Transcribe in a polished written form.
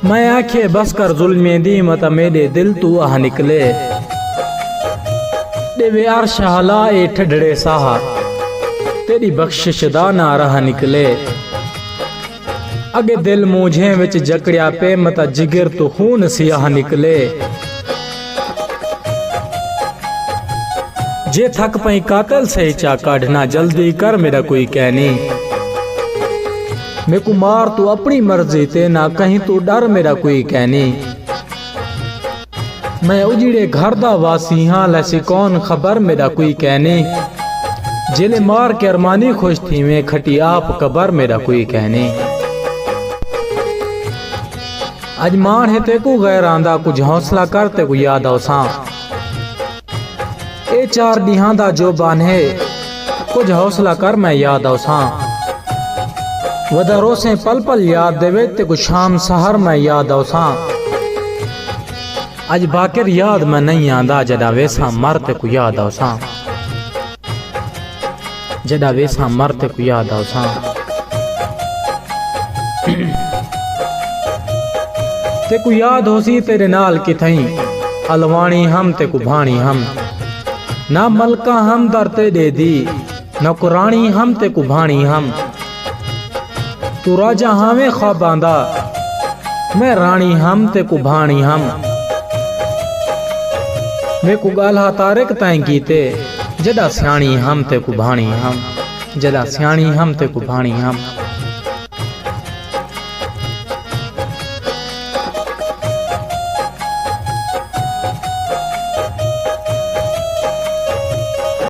मैं आखे बस कर जुल्मे दी मत मेरे दिल तू आह निकले। देवे अर्श हला ए ठडड़े साहा तेरी बख्शिश दा ना रहा निकले। अगे दिल मूझे विच जकड़िया पे मत जिगर तो खून सियाह निकले। जे थक पई कातल से चा काढ़ना जल्दी कर मेरा कोई कहनी। मैं को मार तू अपनी मर्जी ते ना कहीं तू डर मेरा कोई कहनी। मैं उजड़े घर दा वासी हाँ लैसी कौन खबर मेरा कोई कहनी। जिले मार के अरमानी खुश थी मैं खटी आप कबर मेरा कोई कहनी। अज मान है ते को गैर आंदा कुछ हौसला कर ते को याद औसा। ए चार दिहां दा जो बान है कुछ हौसला कर मैं याद औसा। वदरों से पल पल याद देवे ते को शाम सहर मैं याद औसा। अज बाकिर याद में नहीं आंदा जदा वैसा मरते को याद औसा। जदा वैसा मरते को याद औसा। ते को याद होसी तेरे नाल की थई अलवाणी हम ते को भाणी हम। ना मलका हम दरते दे दी न कुरानी हम ते को भाणी हम। तू राजा हमें ख्वाब आंदा मैं रानी हम ते को भाणी हम। मैं को गाला तारिक ताई कीते जदा स्याणी हम ते को भाणी हम। जदा स्याणी हम ते को भाणी हम।